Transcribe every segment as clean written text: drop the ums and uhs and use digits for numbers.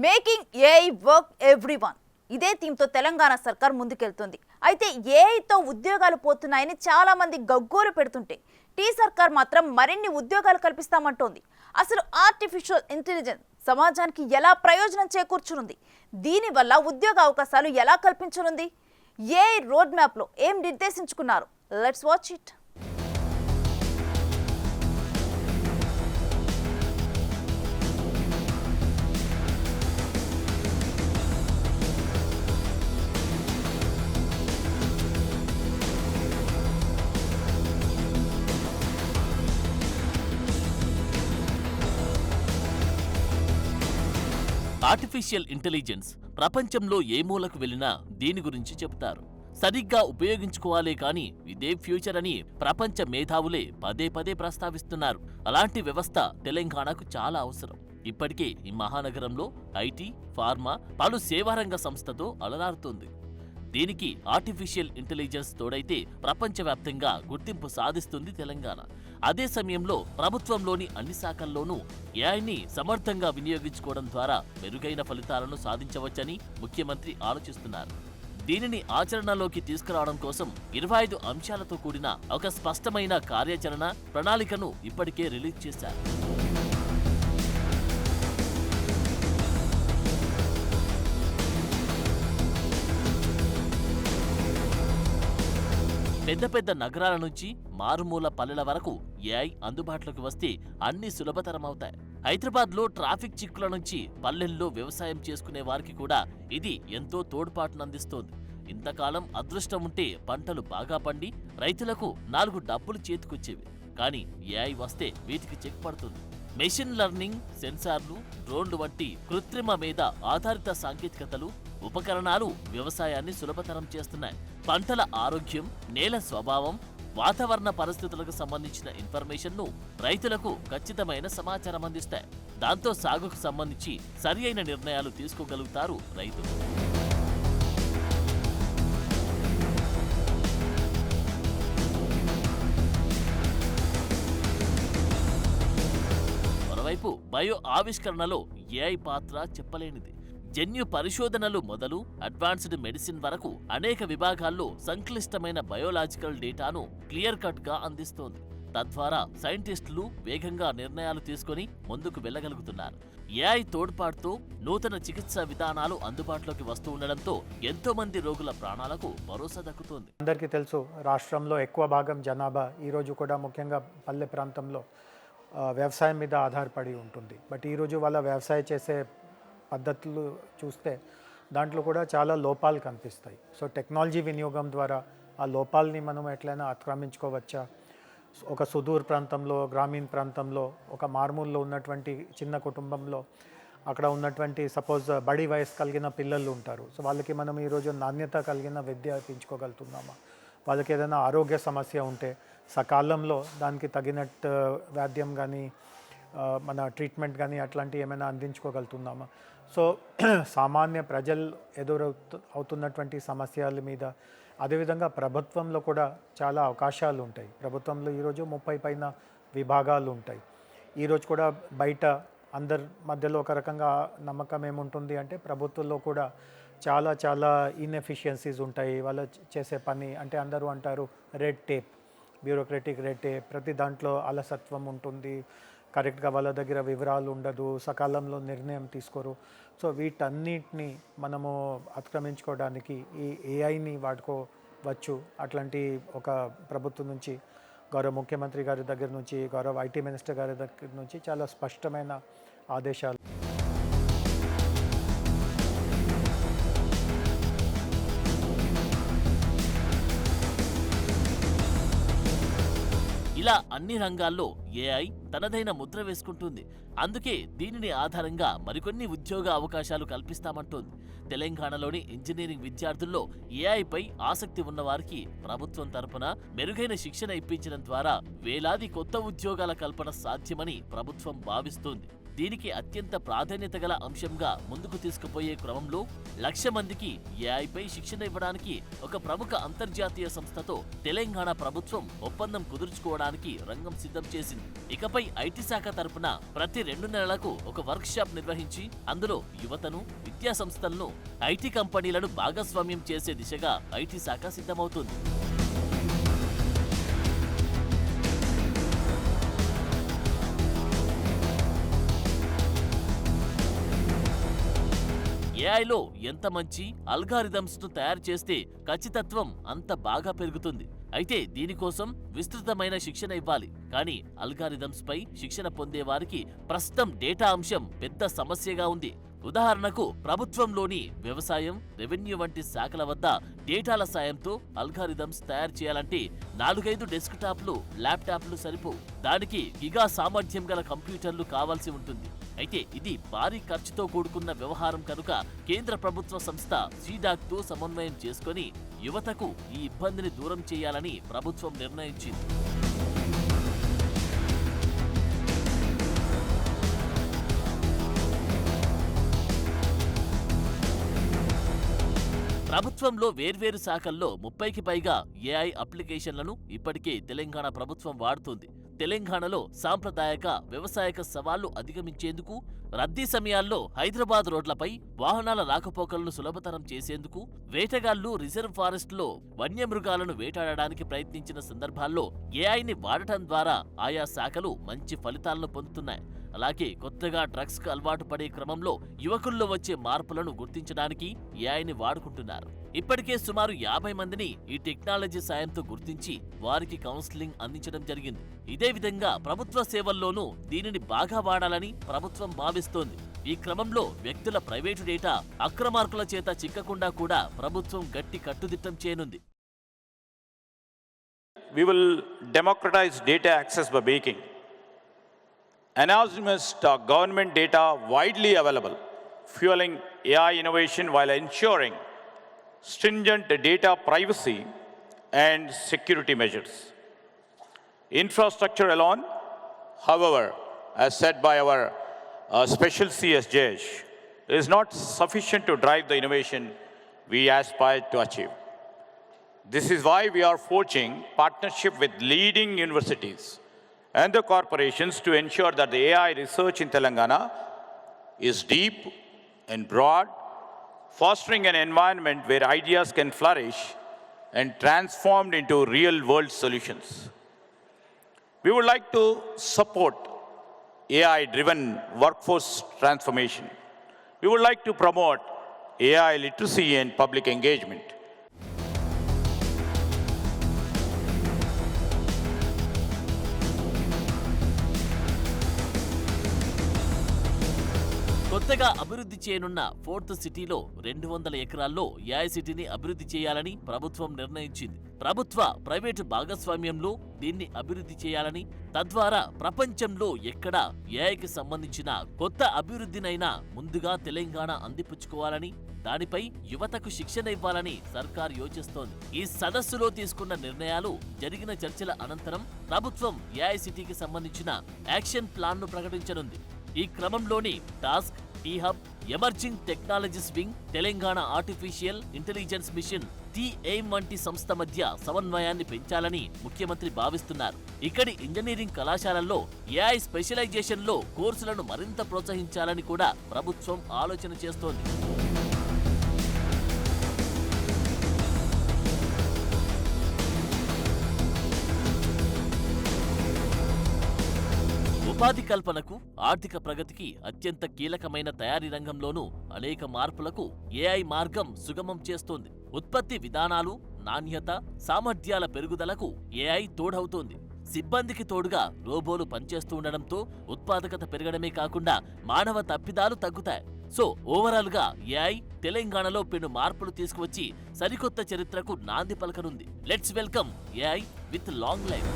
Making AI work everyone ఇదే థీమ్తో తెలంగాణ సర్కార్ ముందుకెళ్తుంది. అయితే ఏఐతో ఉద్యోగాలు పోతున్నాయని చాలా మంది గగ్గోలు పెడుతుంటే టీ సర్కార్ మాత్రం మరిన్ని ఉద్యోగాలు కల్పిస్తామంటోంది. అసలు ఆర్టిఫిషియల్ ఇంటెలిజెన్స్ సమాజానికి ఎలా ప్రయోజనం చేకూర్చనుంది? దీనివల్ల ఉద్యోగ అవకాశాలు ఎలా కల్పించనుంది? ఏఐ రోడ్ మ్యాప్లో ఏం నిర్దేశించుకున్నారు? Let's watch it. Artificial intelligence ప్రపంచంలో ఏ మూలకు వెళ్ళినా దీని గురించి చెబుతారు. సరిగ్గా ఉపయోగించుకోవాలే కాని ఇదే ఫ్యూచర్ అని ప్రపంచ మేధావులే పదే పదే ప్రస్తావిస్తున్నారు. అలాంటి వ్యవస్థ తెలంగాణకు చాలా అవసరం. ఇప్పటికే ఈ మహానగరంలో ఐటీ, ఫార్మా, పలు సేవారంగ సంస్థతో అలరారుతోంది. దీనికి ఆర్టిఫిషియల్ ఇంటెలిజెన్స్ తోడైతే ప్రపంచవ్యాప్తంగా గుర్తింపు సాధిస్తుంది తెలంగాణ. అదే సమయంలో ప్రభుత్వంలోని అన్ని శాఖల్లోనూ ఏఐని సమర్థంగా వినియోగించుకోవడం ద్వారా మెరుగైన ఫలితాలను సాధించవచ్చని ముఖ్యమంత్రి ఆలోచిస్తున్నారు. దీనిని ఆచరణలోకి తీసుకురావడం కోసం 25 అంశాలతో కూడిన ఒక స్పష్టమైన కార్యాచరణ ప్రణాళికను ఇప్పటికే రిలీజ్ చేశారు. పెద్ద పెద్ద నగరాల నుంచి మారుమూల పల్లెల వరకు ఏఐ అందుబాటులోకి వస్తే అన్ని సులభతరమవుతాయి. హైదరాబాద్లో ట్రాఫిక్ చిక్కుల నుంచి పల్లెల్లో వ్యవసాయం చేసుకునే వారికి కూడా ఇది ఎంతో తోడ్పాటునందిస్తోంది. ఇంతకాలం అదృష్టం ఉంటే పంటలు బాగా పండి రైతులకు 4 డబ్బులు చేతికొచ్చేవి. కానీ ఏఐ వస్తే వీటికి చెక్ పడుతుంది. మెషిన్ లెర్నింగ్, సెన్సార్లు, డ్రోన్లు వంటి కృత్రిమ మీద ఆధారిత సాంకేతికతలు, ఉపకరణాలు వ్యవసాయాన్ని సులభతరం చేస్తున్నాయి. పంటల ఆరోగ్యం, నేల స్వభావం, వాతావరణ పరిస్థితులకు సంబంధించిన ఇన్ఫర్మేషన్ను రైతులకు ఖచ్చితమైన సమాచారం అందిస్తాయి. దాంతో సాగుకు సంబంధించి సరి అయిన నిర్ణయాలు తీసుకోగలుగుతారు రైతులు. మరోవైపు బయో ఆవిష్కరణలో ఏఐ పాత్ర చెప్పలేనిది. జన్యు పరిశోధనలు మొదలు అడ్వాన్స్డ్ మెడిసిన్ వరకు అనేక విభాగాల్లో సంక్లిష్టమైన బయోలాజికల్ డేటాను క్లియర్ కట్ గా అందిస్తోంది. తద్వారా సైంటిస్టులు వేగంగా నిర్ణయాలు తీసుకుని ముందుకు వెళ్లగలుగుతున్నారు. ఏఐ తోడ్పాటుతో నూతన చికిత్సా విధానాలు అందుబాటులోకి వస్తూ ఉండడంతో ఎంతో మంది రోగుల ప్రాణాలకు భరోసా దక్కుతోంది. అందరికీ తెలుసు, రాష్ట్రంలో ఎక్కువ భాగం జనాభా ఈరోజు కూడా ముఖ్యంగా పల్లె ప్రాంతంలో వ్యవసాయం మీద ఆధారపడి ఉంటుంది. బట్ ఈరోజు వాళ్ళ వ్యవసాయం చేసే పద్ధతులు చూస్తే దాంట్లో కూడా చాలా లోపాలు కనిపిస్తాయి. సో టెక్నాలజీ వినియోగం ద్వారా ఆ లోపాలని మనం ఎట్లయినా అతిక్రమించుకోవచ్చా? ఒక సుదూర ప్రాంతంలో, గ్రామీణ ప్రాంతంలో, ఒక మారుమూలలో ఉన్నటువంటి చిన్న కుటుంబంలో అక్కడ ఉన్నటువంటి సపోజ్ బడి వయసు కలిగిన పిల్లలు ఉంటారు. సో వాళ్ళకి మనం ఈరోజు నాణ్యత కలిగిన విద్య ఇప్పించుకోగలుగుతున్నామా? వాళ్ళకి ఏదైనా ఆరోగ్య సమస్య ఉంటే సకాలంలో దానికి తగినట్టు వైద్యం కానీ మన ట్రీట్మెంట్ కానీ అట్లాంటివి ఏమైనా అందించుకోగలుగుతున్నామా? సో సామాన్య ప్రజలు అవుతున్నటువంటి సమస్యల మీద, అదేవిధంగా ప్రభుత్వంలో కూడా చాలా అవకాశాలు ఉంటాయి. ప్రభుత్వంలో ఈరోజు 30 పైన విభాగాలు ఉంటాయి. ఈరోజు కూడా బయట అందరి మధ్యలో ఒక రకంగా నమ్మకం ఏముంటుంది అంటే ప్రభుత్వంలో కూడా చాలా చాలా ఇన్ఎఫిషియన్సీస్ ఉంటాయి. వాళ్ళు చేసే పని అంటే అందరూ అంటారు red tape, bureaucratic red tape, ప్రతి దాంట్లో అలసత్వం ఉంటుంది, కరెక్ట్గా వాళ్ళ దగ్గర వివరాలు ఉండదు, సకాలంలో నిర్ణయం తీసుకోరు. సో వీటన్నిటిని మనము అతిక్రమించుకోవడానికి ఈ ఏఐని వాడుకోవచ్చు. అట్లాంటి ఒక ప్రభుత్వం నుంచి, గౌరవ ముఖ్యమంత్రి గారి దగ్గర నుంచి, గౌరవ ఐటీ మినిస్టర్ గారి దగ్గర నుంచి చాలా స్పష్టమైన ఆదేశాలు. ఇలా అన్ని రంగాల్లో ఏఐ తనదైన ముద్ర వేసుకుంటుంది. అందుకే దీనిని ఆధారంగా మరికొన్ని ఉద్యోగ అవకాశాలు కల్పిస్తామంటోంది. తెలంగాణలోని ఇంజనీరింగ్ విద్యార్థుల్లో ఏఐపై ఆసక్తి ఉన్నవారికి ప్రభుత్వం తరపున మెరుగైన శిక్షణ ఇప్పించడం ద్వారా వేలాది కొత్త ఉద్యోగాల కల్పన సాధ్యమని ప్రభుత్వం భావిస్తోంది. దీనికి అత్యంత ప్రాధాన్యత గల అంశంగా ముందుకు తీసుకుపోయే క్రమంలో 1,00,000 మందికి ఏఐపై శిక్షణ ఇవ్వడానికి ఒక ప్రముఖ అంతర్జాతీయ సంస్థతో తెలంగాణ ప్రభుత్వం ఒప్పందం కుదుర్చుకోవడానికి రంగం సిద్ధం చేసింది. ఇకపై ఐటీ శాఖ తరపున ప్రతి 2 నెలలకు ఒక వర్క్ షాప్ నిర్వహించి అందులో యువతను, విద్యా సంస్థలను, ఐటీ కంపెనీలను భాగస్వామ్యం చేసే దిశగా ఐటీ శాఖ సిద్ధమవుతుంది. ఏఐలో ఎంత మంచి అల్గారిథమ్స్ ను తయారు చేస్తే ఖచ్చితత్వం అంత బాగా పెరుగుతుంది. అయితే దీనికోసం విస్తృతమైన శిక్షణ ఇవ్వాలి. కానీ అల్గారిథమ్స్ పై శిక్షణ పొందే వారికి ప్రస్తుతం డేటా అంశం పెద్ద సమస్యగా ఉంది. ఉదాహరణకు ప్రభుత్వంలోని వ్యవసాయం, రెవెన్యూ వంటి శాఖల వద్ద డేటాల సాయంతో అల్గారిథమ్స్ తయారు చేయాలంటే 4-5 డెస్క్టాప్లు, ల్యాప్టాప్లు సరిపోవు. దానికి గిగా సామర్థ్యం గల కంప్యూటర్లు కావాల్సి ఉంటుంది. అయితే ఇది భారీ ఖర్చుతో కూడుకున్న వ్యవహారం కనుక కేంద్ర ప్రభుత్వ సంస్థ సీడాక్తో సమన్వయం చేసుకుని యువతకు ఈ ఇబ్బందిని దూరం చేయాలని ప్రభుత్వం నిర్ణయించింది. ప్రభుత్వంలో వేర్వేరు శాఖల్లో 30కి పైగా ఏఐ అప్లికేషన్లను ఇప్పటికే తెలంగాణ ప్రభుత్వం వాడుతోంది. తెలంగాణలో సాంప్రదాయక వ్యవసాయక సవాళ్లు అధిగమించేందుకు, రద్దీ సమయాల్లో హైదరాబాద్ రోడ్లపై వాహనాల రాకపోకలను సులభతరం చేసేందుకు, వేటగాళ్లు రిజర్వ్ ఫారెస్ట్లో వన్యమృగాలను వేటాడడానికి ప్రయత్నించిన సందర్భాల్లో ఏఐని వాడటం ద్వారా ఆయా శాఖలు మంచి ఫలితాలను పొందుతున్నాయి. అలాగే కొత్తగా డ్రగ్స్ కు అలవాటు పడే క్రమంలో యువకుల్లో వచ్చే మార్పులను గుర్తించడానికి ఏఐని వాడుకుంటున్నారు. ఇప్పటికే సుమారు 50 మందిని ఈ టెక్నాలజీ సాయంతో గుర్తించి వారికి కౌన్సిలింగ్ అందించడం జరిగింది. ఇదే విధంగా ప్రభుత్వ సేవల్లోనూ దీనిని బాగా వాడాలని ప్రభుత్వం భావిస్తోంది. ఈ క్రమంలో వ్యక్తుల ప్రైవేటు డేటా అక్రమార్కుల చేత చిక్కకుండా కూడా ప్రభుత్వం గట్టి కట్టుదిట్టం చేయనుంది. We will democratize data access by making anonymous government data widely available, fueling AI innovation while ensuring stringent data privacy and security measures. Infrastructure alone, however, as said by our special CS Jayesh, is not sufficient to drive the innovation we aspire to achieve. This is why we are forging partnership with leading universities and the corporations to ensure that the AI research in Telangana is deep and broad, fostering an environment where ideas can flourish and transformed into real-world solutions. We would like to support AI-driven workforce transformation. We would like to promote AI literacy and public engagement. కొత్తగా అభివృద్ధి చేయనున్న 4th సిటీలో 200 ఎకరాల్లో AI సిటీని అభివృద్ధి చేయాలని ప్రభుత్వం నిర్ణయించింది. ప్రభుత్వ, ప్రైవేటు భాగస్వామ్యంలో దీన్ని అభివృద్ధి చేయాలని, తద్వారా ప్రపంచంలో ఎక్కడా ఏఐకి సంబంధించిన కొత్త అభివృద్ధినైనా ముందుగా తెలంగాణ అందిపుచ్చుకోవాలని, దానిపై యువతకు శిక్షణ ఇవ్వాలని సర్కార్ యోచిస్తోంది. ఈ సదస్సులో తీసుకున్న నిర్ణయాలు, జరిగిన చర్చల అనంతరం ప్రభుత్వం ఏఐ సిటీకి సంబంధించిన యాక్షన్ ప్లాన్ను ప్రకటించనుంది. ఈ క్రమంలోని task, T Hub, emerging technologies wing, Telangana artificial intelligence mission, T AIM వంటి సంస్థ మధ్య సమన్వయాన్ని పెంచాలని ముఖ్యమంత్రి భావిస్తున్నారు. ఇక్కడి ఇంజనీరింగ్ కళాశాలల్లో ఏఐ స్పెషలైజేషన్లో కోర్సులను మరింత ప్రోత్సహించాలని కూడా ప్రభుత్వం ఆలోచన చేస్తోంది. ఉపాధి కల్పనకు, ఆర్థిక ప్రగతికి అత్యంత కీలకమైన తయారీ రంగంలోనూ అనేక మార్పులకు ఏఐ మార్గం సుగమం చేస్తోంది. ఉత్పత్తి విధానాలు, నాణ్యత, సామర్థ్యాల పెరుగుదలకు ఏఐ తోడవుతోంది. సిబ్బందికి తోడుగా రోబోలు పనిచేస్తూ ఉండడంతో ఉత్పాదకత పెరగడమే కాకుండా మానవ తప్పిదాలు తగ్గుతాయి. సో ఓవరాల్ గా ఏఐ తెలంగాణలో పెను మార్పులు తీసుకువచ్చి సరికొత్త చరిత్రకు నాంది పలకనుంది. Let's welcome AI with long life.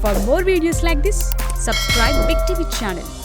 For more videos like this, subscribe Big TV channel.